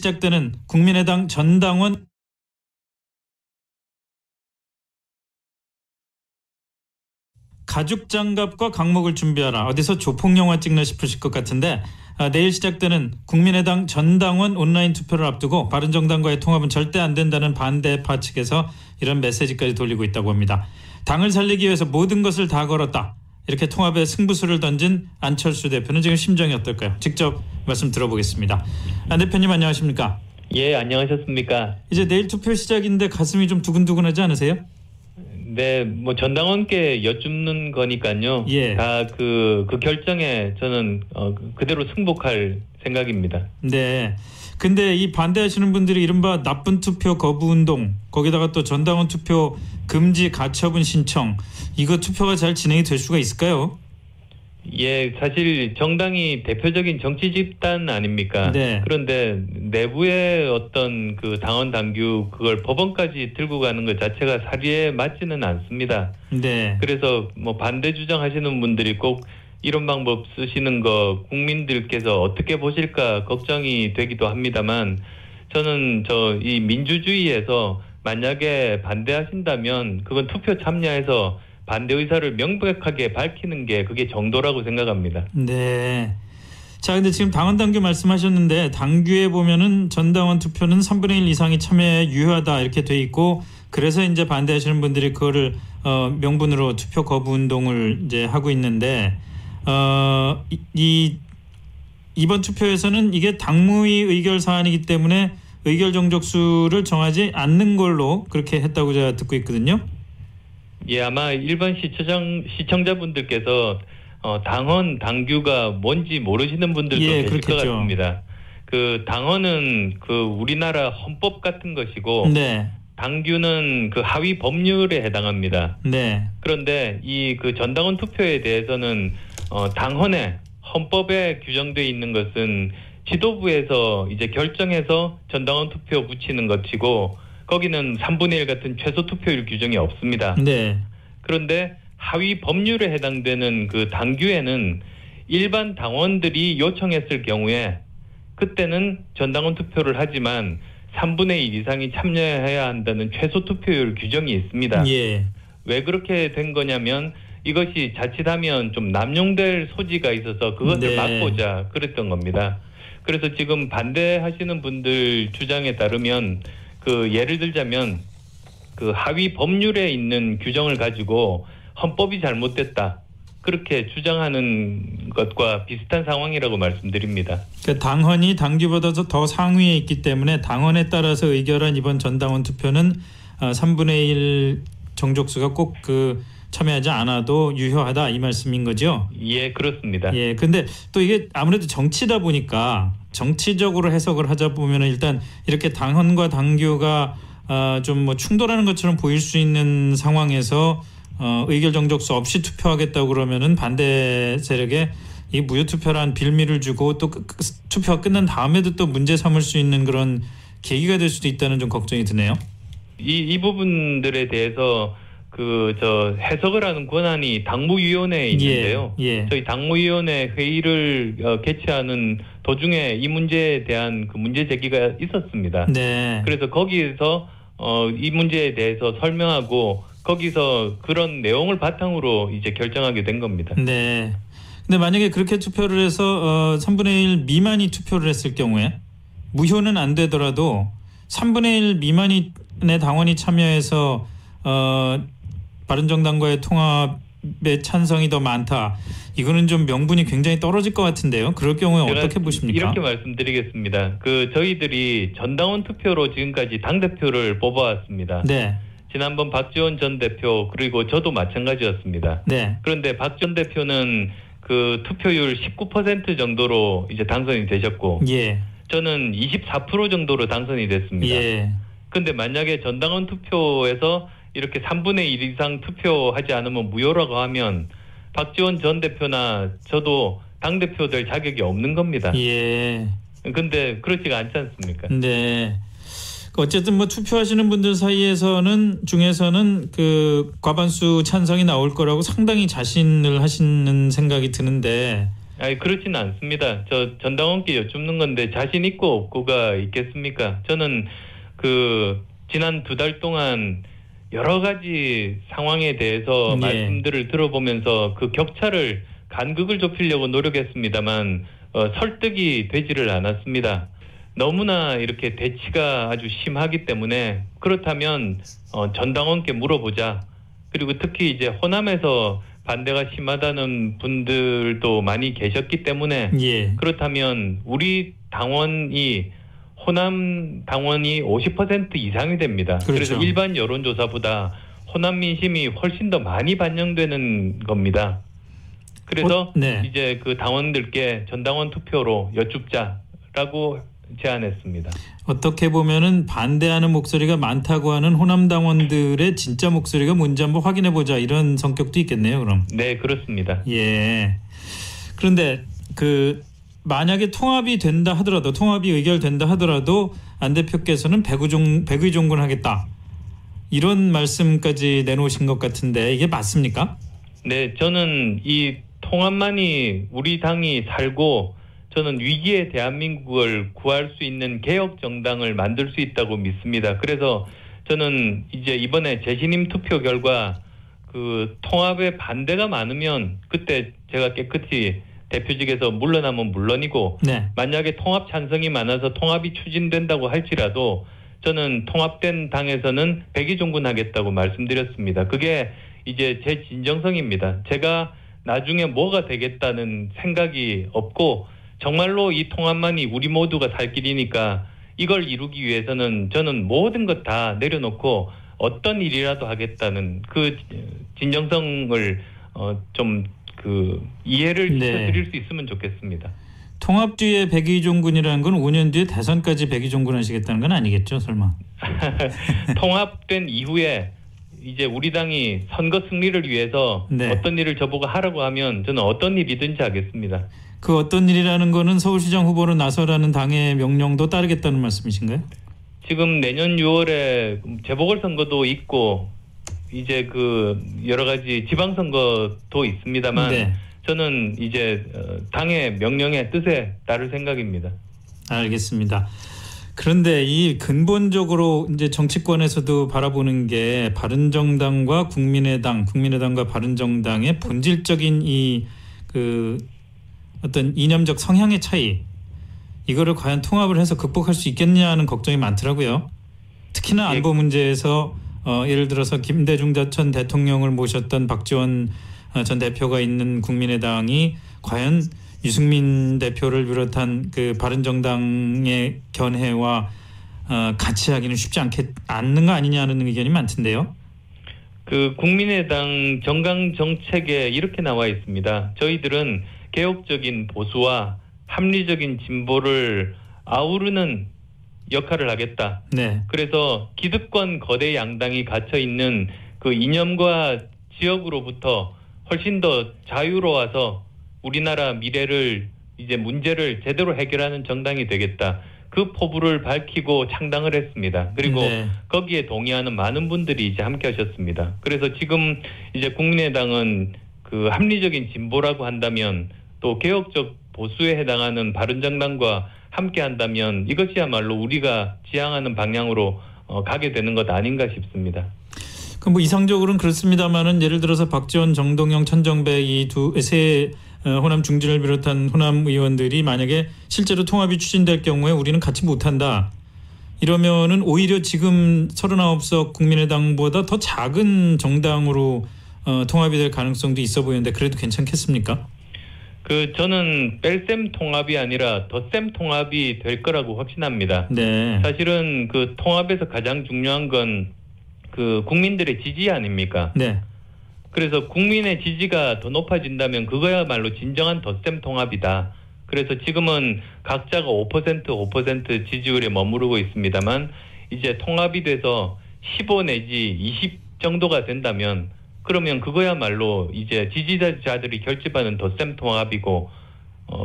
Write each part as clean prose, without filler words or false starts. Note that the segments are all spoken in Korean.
시작되는 국민의당 전당원 가죽장갑과 강목을 준비하라. 어디서 조폭영화 찍나 싶으실 것 같은데 내일 시작되는 국민의당 전당원 온라인 투표를 앞두고 바른정당과의 통합은 절대 안 된다는 반대파 측에서 이런 메시지까지 돌리고 있다고 합니다. 당을 살리기 위해서 모든 것을 다 걸었다. 이렇게 통합에 승부수를 던진 안철수 대표는 지금 심정이 어떨까요? 직접 말씀 들어보겠습니다. 안 대표님 안녕하십니까? 예, 안녕하셨습니까? 이제 내일 투표 시작인데 가슴이 좀 두근두근하지 않으세요? 네, 뭐 전당원께 여쭙는 거니까요. 예. 다 그 결정에 저는 그대로 승복할 생각입니다. 네. 근데 이 반대하시는 분들이 이른바 나쁜 투표 거부 운동, 거기다가 또 전당원 투표 금지 가처분 신청, 이거 투표가 잘 진행이 될 수가 있을까요? 예, 사실 정당이 대표적인 정치 집단 아닙니까? 네. 그런데 내부의 어떤 그 당원 당규 그걸 법원까지 들고 가는 것 자체가 사리에 맞지는 않습니다. 네. 그래서 뭐 반대 주장하시는 분들이 꼭 이런 방법 쓰시는 거 국민들께서 어떻게 보실까 걱정이 되기도 합니다만 저는 이 민주주의에서 만약에 반대하신다면 그건 투표 참여해서 반대 의사를 명백하게 밝히는 게 그게 정도라고 생각합니다. 네. 자, 근데 지금 당원 당규 말씀하셨는데 당규에 보면은 전당원 투표는 3분의 1 이상이 참여에 유효하다 이렇게 돼 있고 그래서 이제 반대하시는 분들이 그거를 명분으로 투표 거부 운동을 이제 하고 있는데 이번 투표에서는 이게 당무위 의결 사안이기 때문에 의결 정족수를 정하지 않는 걸로 그렇게 했다고 제가 듣고 있거든요. 예, 아마 일반 시청자분들께서 당헌 당규가 뭔지 모르시는 분들도 계실 그렇겠죠. 것 같습니다. 그 당헌은 그 우리나라 헌법 같은 것이고 네. 당규는 그 하위 법률에 해당합니다. 네. 그런데 이 그 전당원 투표에 대해서는 당헌에 헌법에 규정되어 있는 것은 지도부에서 이제 결정해서 전당원 투표 붙이는 것이고 거기는 3분의 1 같은 최소 투표율 규정이 없습니다. 네. 그런데 하위 법률에 해당되는 그 당규에는 일반 당원들이 요청했을 경우에 그때는 전당원 투표를 하지만 3분의 1 이상이 참여해야 한다는 최소 투표율 규정이 있습니다. 예. 왜 그렇게 된 거냐면 이것이 자칫하면 좀 남용될 소지가 있어서 그것을 막고자 그랬던 겁니다. 그래서 지금 반대하시는 분들 주장에 따르면 그 예를 들자면 그 하위 법률에 있는 규정을 가지고 헌법이 잘못됐다 그렇게 주장하는 것과 비슷한 상황이라고 말씀드립니다. 그러니까 당헌이 당규보다 더 상위에 있기 때문에 당헌에 따라서 의결한 이번 전당원 투표는 3분의 1 정족수가 꼭 참여하지 않아도 유효하다 이 말씀인 거죠? 예, 그렇습니다. 예, 근데 또 이게 아무래도 정치다 보니까 정치적으로 해석을 하자 보면은 일단 이렇게 당헌과 당규가 좀 뭐 충돌하는 것처럼 보일 수 있는 상황에서 의결 정족수 없이 투표하겠다고 그러면은 반대 세력에 이 무효 투표란 빌미를 주고 또 투표가 끝난 다음에도 또 문제 삼을 수 있는 그런 계기가 될 수도 있다는 좀 걱정이 드네요. 이 부분들에 대해서 해석을 하는 권한이 당무위원회에 있는데요. 예. 저희 당무위원회 회의를 개최하는 도중에 이 문제에 대한 그 문제 제기가 있었습니다. 네. 그래서 거기에서 이 문제에 대해서 설명하고 거기서 그런 내용을 바탕으로 이제 결정하게 된 겁니다. 네. 근데 만약에 그렇게 투표를 해서 3분의 1 미만이 투표를 했을 경우에 무효는 안 되더라도 3분의 1 미만의 당원이 참여해서 바른정당과의 통합에 찬성이 더 많다. 이거는 좀 명분이 굉장히 떨어질 것 같은데요. 그럴 경우에 어떻게 보십니까? 이렇게 말씀드리겠습니다. 전희들이 전당원 투표로 지금까지 당대표를 뽑아왔습니다. 네. 지난번 박지원 전 대표 그리고 저도 마찬가지였습니다. 네. 그런데 박 전 대표는 그 투표율 19% 정도로 이제 당선이 되셨고 예. 저는 24% 정도로 당선이 됐습니다. 예. 그런데 만약에 전당원 투표에서 이렇게 3분의 1 이상 투표하지 않으면 무효라고 하면 박지원 전 대표나 저도 당대표 될 자격이 없는 겁니다. 예. 근데 그렇지가 않지 않습니까? 네. 어쨌든 뭐 투표하시는 분들 중에서는 그 과반수 찬성이 나올 거라고 상당히 자신을 하시는 생각이 드는데 아니 그렇지는 않습니다. 저 전당원께 여쭙는 건데 자신 있고 없고가 있겠습니까? 저는 그 지난 2달 동안 여러 가지 상황에 대해서 말씀들을 들어보면서 그 격차를 간극을 좁히려고 노력했습니다만 설득이 되지를 않았습니다. 너무나 이렇게 대치가 아주 심하기 때문에 그렇다면 전당원께 물어보자. 그리고 특히 이제 호남에서 반대가 심하다는 분들도 많이 계셨기 때문에 그렇다면 우리 당원이 호남 당원이 50% 이상이 됩니다. 그렇죠. 그래서 일반 여론조사보다 호남 민심이 훨씬 더 많이 반영되는 겁니다. 그래서 이제 그 당원들께 전당원 투표로 여쭙자라고 제안했습니다. 어떻게 보면은 반대하는 목소리가 많다고 하는 호남 당원들의 진짜 목소리가 뭔지 한번 확인해 보자 이런 성격도 있겠네요. 그럼. 네, 그렇습니다. 예. 그런데 그 만약에 통합이 된다 하더라도 통합이 의결된다 하더라도 안 대표께서는 백의종군하겠다 이런 말씀까지 내놓으신 것 같은데 이게 맞습니까? 네, 저는 이 통합만이 우리 당이 살고 저는 위기의 대한민국을 구할 수 있는 개혁 정당을 만들 수 있다고 믿습니다. 그래서 저는 이제 이번에 재신임 투표 결과 그 통합에 반대가 많으면 그때 제가 깨끗이 대표직에서 물러나면 물론이고 만약에 통합 찬성이 많아서 통합이 추진된다고 할지라도 저는 통합된 당에서는 백의종군하겠다고 말씀드렸습니다. 그게 이제 제 진정성입니다. 제가 나중에 뭐가 되겠다는 생각이 없고 정말로 이 통합만이 우리 모두가 살 길이니까 이걸 이루기 위해서는 저는 모든 것 다 내려놓고 어떤 일이라도 하겠다는 그 진정성을 좀 그 이해를 시켜드릴 수 있으면 좋겠습니다. 통합 뒤에 백의종군이라는 건 5년 뒤에 대선까지 백의종군 하시겠다는 건 아니겠죠, 설마? 통합된 이후에 이제 우리 당이 선거 승리를 위해서 어떤 일을 저보고 하라고 하면 저는 어떤 일이든지 하겠습니다. 그 어떤 일이라는 거는 서울시장 후보로 나서라는 당의 명령도 따르겠다는 말씀이신가요? 지금 내년 6월에 재보궐선거도 있고 이제 그 여러 가지 지방선거도 있습니다만 저는 이제 당의 명령의 뜻에 따를 생각입니다. 알겠습니다. 그런데 이 근본적으로 이제 정치권에서도 바라보는 게 바른정당과 국민의당과 바른정당의 본질적인 이 그 어떤 이념적 성향의 차이 이거를 과연 통합을 해서 극복할 수 있겠냐는 걱정이 많더라고요. 특히나 안보 문제에서 예를 들어서 김대중 전 대통령을 모셨던 박지원 전 대표가 있는 국민의당이 과연 유승민 대표를 비롯한 그 바른정당의 견해와 같이 하기는 쉽지 않는 거 아니냐는 의견이 많던데요. 그 국민의당 정강 정책에 이렇게 나와 있습니다. 저희들은 개혁적인 보수와 합리적인 진보를 아우르는 역할을 하겠다. 그래서 기득권 거대 양당이 갇혀 있는 그 이념과 지역으로부터 훨씬 더 자유로워서 우리나라 미래를 이제 문제를 제대로 해결하는 정당이 되겠다. 그 포부를 밝히고 창당을 했습니다. 그리고 거기에 동의하는 많은 분들이 이제 함께 하셨습니다. 그래서 지금 이제 국민의당은 그 합리적인 진보라고 한다면 또 개혁적 보수에 해당하는 바른정당과 함께 한다면 이것이야말로 우리가 지향하는 방향으로 가게 되는 것 아닌가 싶습니다. 그럼 뭐 이상적으로는 그렇습니다만은 예를 들어서 박지원, 정동영, 천정배 이 세 호남 중진을 비롯한 호남 의원들이 만약에 실제로 통합이 추진될 경우에 우리는 같이 못한다. 이러면은 오히려 지금 39석 국민의당보다 더 작은 정당으로 통합이 될 가능성도 있어 보이는데 그래도 괜찮겠습니까? 저는 뺄셈 통합이 아니라 덧셈 통합이 될 거라고 확신합니다. 사실은 그 통합에서 가장 중요한 건 그 국민들의 지지 아닙니까? 그래서 국민의 지지가 더 높아진다면 그거야말로 진정한 덧셈 통합이다. 그래서 지금은 각자가 5% 지지율에 머무르고 있습니다만 이제 통합이 돼서 15 내지 20 정도가 된다면 그러면 그거야말로 이제 지지자들이 결집하는 덧셈 통합이고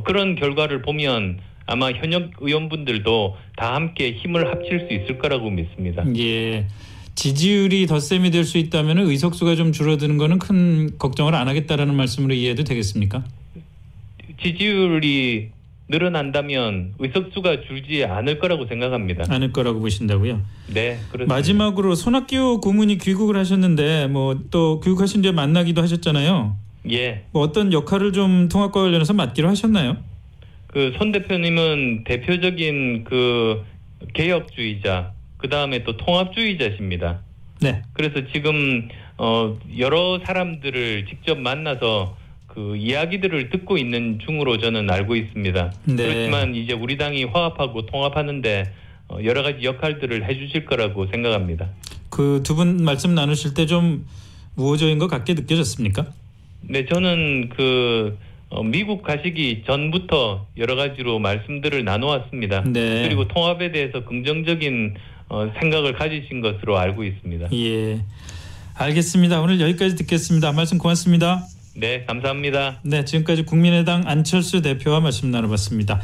그런 결과를 보면 아마 현역 의원분들도 다 함께 힘을 합칠 수 있을 거라고 믿습니다. 지지율이 덧셈이 될 수 있다면 의석수가 좀 줄어드는 거는 큰 걱정을 안 하겠다라는 말씀으로 이해해도 되겠습니까? 지지율이 늘어난다면 의석수가 줄지 않을 거라고 생각합니다. 않을 거라고 보신다고요? 네, 그렇습니다. 마지막으로 손학규 고문이 귀국을 하셨는데 뭐 또 귀국하신 뒤에 만나기도 하셨잖아요. 예. 뭐 어떤 역할을 좀 통합과 관련해서 맡기로 하셨나요? 그 손 대표님은 대표적인 그 개혁주의자, 그 다음에 또 통합주의자십니다. 네. 그래서 지금 여러 사람들을 직접 만나서 그 이야기들을 듣고 있는 중으로 저는 알고 있습니다. 네. 그렇지만 이제 우리 당이 화합하고 통합하는데 여러 가지 역할들을 해주실 거라고 생각합니다. 그 두 분 말씀 나누실 때 좀 우호적인 것 같게 느껴졌습니까? 네, 저는 그 미국 가시기 전부터 여러 가지로 말씀들을 나누었습니다. 네. 그리고 통합에 대해서 긍정적인 생각을 가지신 것으로 알고 있습니다. 예, 알겠습니다. 오늘 여기까지 듣겠습니다. 말씀 고맙습니다. 네, 감사합니다. 네, 지금까지 국민의당 안철수 대표와 말씀 나눠봤습니다.